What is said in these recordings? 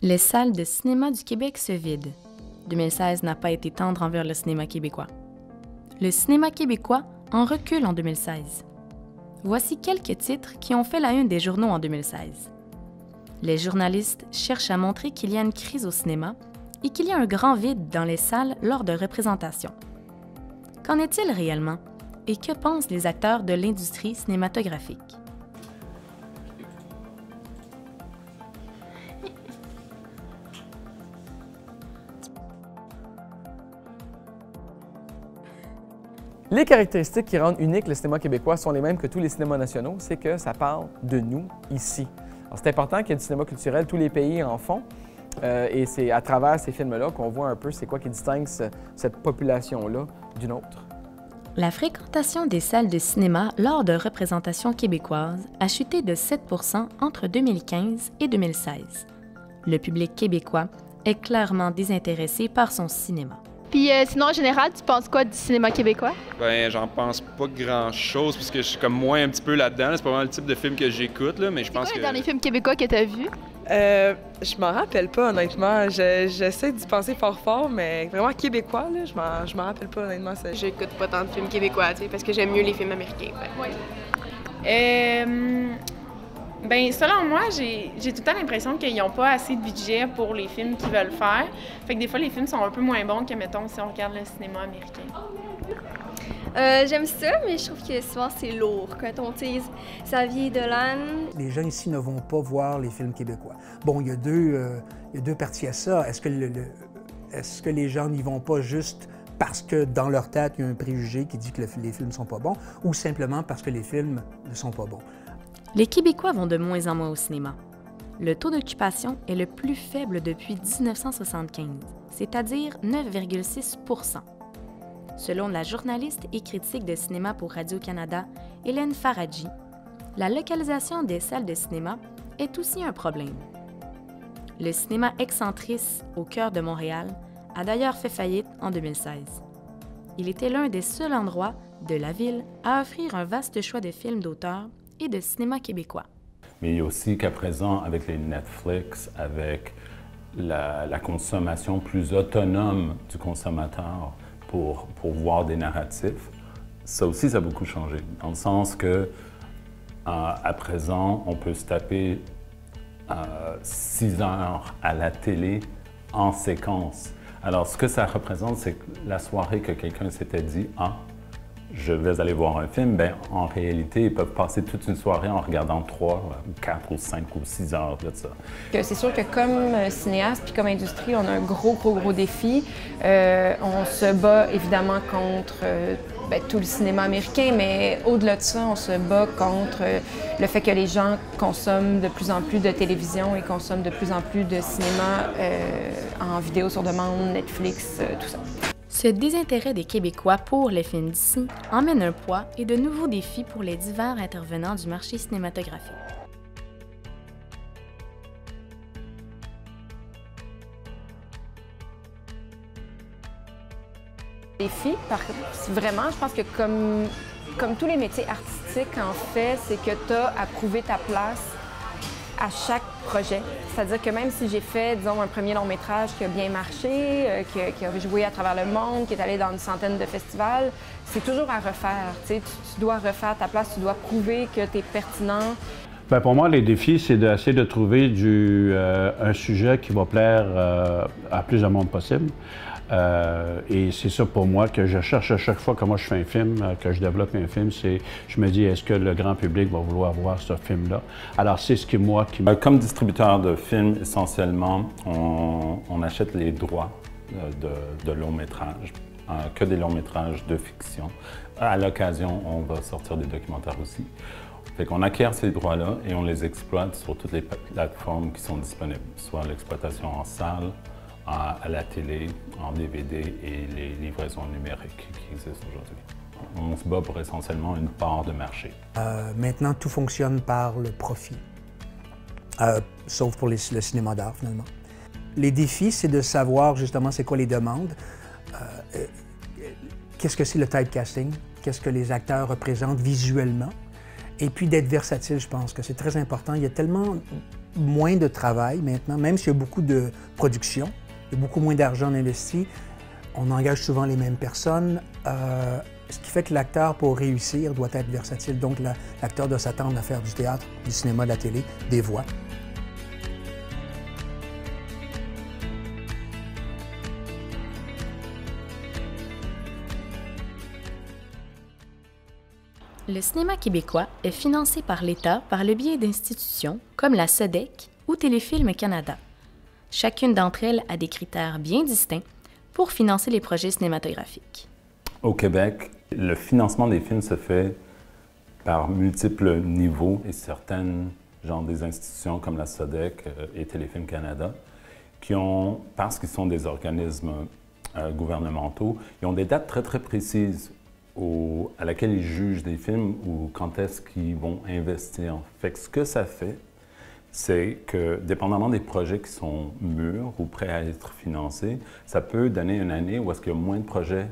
Les salles de cinéma du Québec se vident. 2016 n'a pas été tendre envers le cinéma québécois. Le cinéma québécois en recule en 2016. Voici quelques titres qui ont fait la une des journaux en 2016. Les journalistes cherchent à montrer qu'il y a une crise au cinéma et qu'il y a un grand vide dans les salles lors de représentations. Qu'en est-il réellement et que pensent les acteurs de l'industrie cinématographique? Les caractéristiques qui rendent unique le cinéma québécois sont les mêmes que tous les cinémas nationaux, c'est que ça parle de nous ici. C'est important qu'il y ait du cinéma culturel, tous les pays en font, et c'est à travers ces films-là qu'on voit un peu c'est quoi qui distingue cette population-là d'une autre. La fréquentation des salles de cinéma lors de représentations québécoises a chuté de 7 % entre 2015 et 2016. Le public québécois est clairement désintéressé par son cinéma. Puis sinon, en général, tu penses quoi du cinéma québécois? Ben, j'en pense pas grand-chose, parce que je suis comme moins un petit peu là-dedans. C'est pas vraiment le type de film que j'écoute, là, mais je pense que... C'est quoi le dernier film québécois que tu as vu? Je m'en rappelle pas, honnêtement. J'essaie d'y penser fort, mais vraiment québécois, là, je m'en rappelle pas, honnêtement. J'écoute pas tant de films québécois, tu sais, parce que j'aime mieux les films américains. Oui. Ben, selon moi, j'ai tout le temps l'impression qu'ils n'ont pas assez de budget pour les films qu'ils veulent faire. Fait que des fois, les films sont un peu moins bons que, mettons, si on regarde le cinéma américain. J'aime ça, mais je trouve que souvent c'est lourd. Quand on utilise Xavier Dolan. Les gens ici ne vont pas voir les films québécois. Bon, il y a deux parties à ça. Est-ce que les gens n'y vont pas juste parce que dans leur tête, il y a un préjugé qui dit que les films ne sont pas bons, ou simplement parce que les films ne sont pas bons? Les Québécois vont de moins en moins au cinéma. Le taux d'occupation est le plus faible depuis 1975, c'est-à-dire 9,6 %. Selon la journaliste et critique de cinéma pour Radio-Canada, Hélène Faradji, la localisation des salles de cinéma est aussi un problème. Le cinéma Excentrice, au cœur de Montréal, a d'ailleurs fait faillite en 2016. Il était l'un des seuls endroits de la ville à offrir un vaste choix de films d'auteur et de cinéma québécois. Mais il y a aussi qu'à présent, avec les Netflix, avec la consommation plus autonome du consommateur pour voir des narratifs, ça aussi, ça a beaucoup changé. Dans le sens que, à présent, on peut se taper 6 heures à la télé en séquence. Alors, ce que ça représente, c'est que la soirée que quelqu'un s'était dit « Ah, je vais aller voir un film », bien, en réalité, ils peuvent passer toute une soirée en regardant 3 ou 4 ou 5 ou 6 heures de ça. C'est sûr que comme cinéaste puis comme industrie, on a un gros défi. On se bat évidemment contre tout le cinéma américain, mais au-delà de ça, on se bat contre le fait que les gens consomment de plus en plus de télévision et consomment de plus en plus de cinéma en vidéo sur demande, Netflix, tout ça. Ce désintérêt des Québécois pour les films d'ici emmène un poids et de nouveaux défis pour les divers intervenants du marché cinématographique. Défi, vraiment, je pense que comme tous les métiers artistiques, en fait, c'est que tu as à prouver ta place à chaque projet. C'est-à-dire que même si j'ai fait, disons, un premier long-métrage qui a bien marché, qui a joué à travers le monde, qui est allé dans une centaine de festivals, c'est toujours à refaire. Tu dois refaire ta place, tu dois prouver que tu es pertinent. Bien, pour moi, les défis, c'est d'essayer de trouver un sujet qui va plaire à plus de monde possible. Et c'est ça pour moi que je cherche à chaque fois que moi je fais un film, que je développe un film, je me dis est-ce que le grand public va vouloir voir ce film-là? Alors c'est ce qui moi qui... Comme distributeur de films, essentiellement, on achète les droits de longs métrages, que des longs métrages de fiction. À l'occasion, on va sortir des documentaires aussi. Fait qu'on acquiert ces droits-là et on les exploite sur toutes les plateformes qui sont disponibles, soit l'exploitation en salle, à la télé, en DVD et les livraisons numériques qui existent aujourd'hui. On se bat pour essentiellement une part de marché. Maintenant, tout fonctionne par le profit, sauf pour le cinéma d'art, finalement. Les défis, c'est de savoir justement c'est quoi les demandes, qu'est-ce que c'est le typecasting, qu'est-ce que les acteurs représentent visuellement, Et puis d'être versatile, je pense que c'est très important. Il y a tellement moins de travail maintenant, même s'il y a beaucoup de production, il y a beaucoup moins d'argent investi, on engage souvent les mêmes personnes, ce qui fait que l'acteur, pour réussir, doit être versatile. Donc l'acteur doit s'attendre à faire du théâtre, du cinéma, de la télé, des voix. Le cinéma québécois est financé par l'État par le biais d'institutions comme la SODEC ou Téléfilm Canada. Chacune d'entre elles a des critères bien distincts pour financer les projets cinématographiques. Au Québec, le financement des films se fait par multiples niveaux et certaines, genre des institutions comme la SODEC et Téléfilm Canada, qui ont, parce qu'ils sont des organismes gouvernementaux, ils ont des dates très, très précises à laquelle ils jugent des films ou quand est-ce qu'ils vont investir. Fait que ce que ça fait, c'est que, dépendamment des projets qui sont mûrs ou prêts à être financés, ça peut donner une année où est-ce qu'il y a moins de projets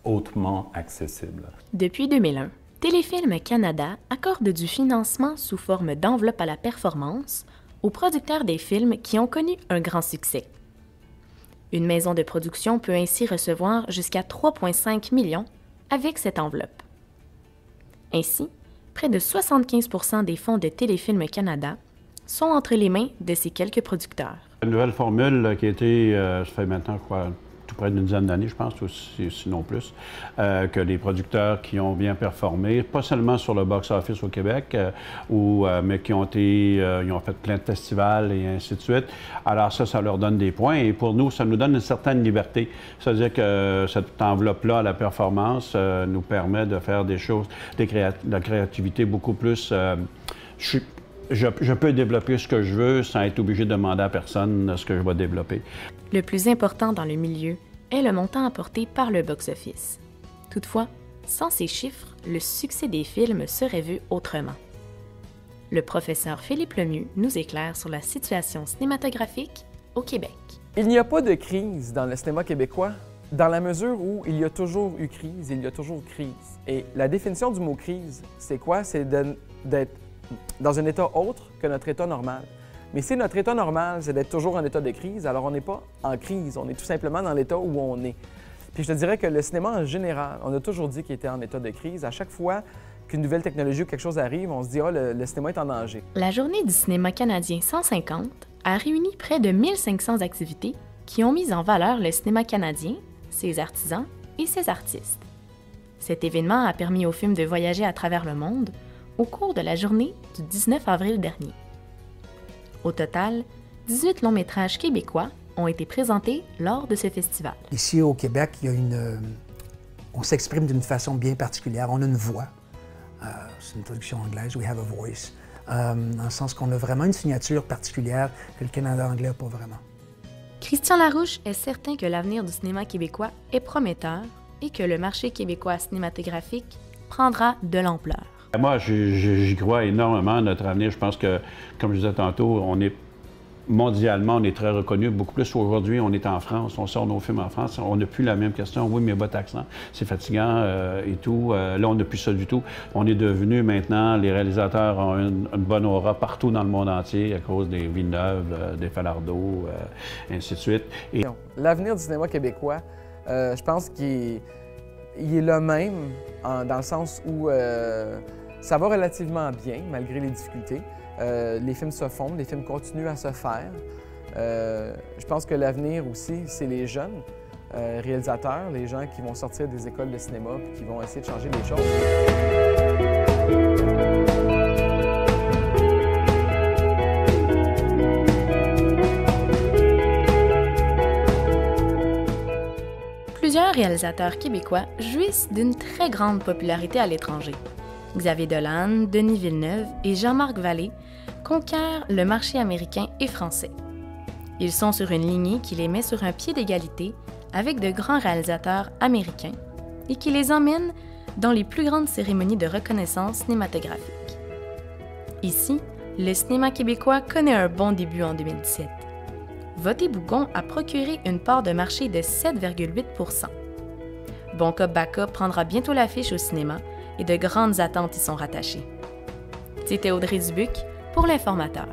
hautement accessibles. Depuis 2001, Téléfilm Canada accorde du financement sous forme d'enveloppe à la performance aux producteurs des films qui ont connu un grand succès. Une maison de production peut ainsi recevoir jusqu'à 3,5 millions avec cette enveloppe. Ainsi, près de 75% des fonds de Téléfilm Canada sont entre les mains de ces quelques producteurs. Une nouvelle formule qui a été, ça fait maintenant quoi, tout près d'une dizaine d'années, je pense, sinon plus, que les producteurs qui ont bien performé, pas seulement sur le box-office au Québec, mais qui ont ils ont fait plein de festivals et ainsi de suite. Alors ça leur donne des points et pour nous, ça nous donne une certaine liberté. C'est-à-dire que cette enveloppe-là à la performance nous permet de faire des choses, de la créativité beaucoup plus... Je peux développer ce que je veux sans être obligé de demander à personne ce que je vais développer. Le plus important dans le milieu est le montant apporté par le box-office. Toutefois, sans ces chiffres, le succès des films serait vu autrement. Le professeur Philippe Lemieux nous éclaire sur la situation cinématographique au Québec. Il n'y a pas de crise dans le cinéma québécois, dans la mesure où il y a toujours eu crise, il y a toujours crise. Et la définition du mot crise, c'est quoi? C'est d'être dans un état autre que notre état normal. Mais si notre état normal, c'est d'être toujours en état de crise, alors on n'est pas en crise, on est tout simplement dans l'état où on est. Puis je te dirais que le cinéma en général, on a toujours dit qu'il était en état de crise. À chaque fois qu'une nouvelle technologie ou quelque chose arrive, on se dit « Ah, le cinéma est en danger ». La Journée du cinéma canadien 150 a réuni près de 1500 activités qui ont mis en valeur le cinéma canadien, ses artisans et ses artistes. Cet événement a permis aux films de voyager à travers le monde au cours de la journée du 19 avril dernier. Au total, 18 longs-métrages québécois ont été présentés lors de ce festival. Ici au Québec, il y a on s'exprime d'une façon bien particulière. On a une voix. C'est une traduction anglaise, « we have a voice », dans le sens qu'on a vraiment une signature particulière que le Canada anglais n'a pas vraiment. Christian Larouche est certain que l'avenir du cinéma québécois est prometteur et que le marché québécois cinématographique prendra de l'ampleur. Moi, j'y crois énormément à notre avenir. Je pense que, comme je disais tantôt, mondialement, on est très reconnu. Beaucoup plus aujourd'hui, on est en France, on sort nos films en France. On n'a plus la même question. Oui, mais votre accent, c'est fatigant et tout. Là, on n'a plus ça du tout. On est devenu maintenant, les réalisateurs ont une bonne aura partout dans le monde entier à cause des Villeneuve, des Falardeau, ainsi de suite. L'avenir du cinéma québécois, je pense qu'il est le même dans le sens où ça va relativement bien, malgré les difficultés. Les films se font, les films continuent à se faire. Je pense que l'avenir aussi, c'est les jeunes réalisateurs, les gens qui vont sortir des écoles de cinéma et qui vont essayer de changer les choses. Plusieurs réalisateurs québécois jouissent d'une très grande popularité à l'étranger. Xavier Dolan, Denis Villeneuve et Jean-Marc Vallée conquièrent le marché américain et français. Ils sont sur une lignée qui les met sur un pied d'égalité avec de grands réalisateurs américains et qui les emmène dans les plus grandes cérémonies de reconnaissance cinématographique. Ici, le cinéma québécois connaît un bon début en 2017. Voté Bougon a procuré une part de marché de 7,8 %. Bon Cop Bad Cop prendra bientôt l'affiche au cinéma et de grandes attentes y sont rattachées. C'était Audrey Dubuc pour l'Informateur.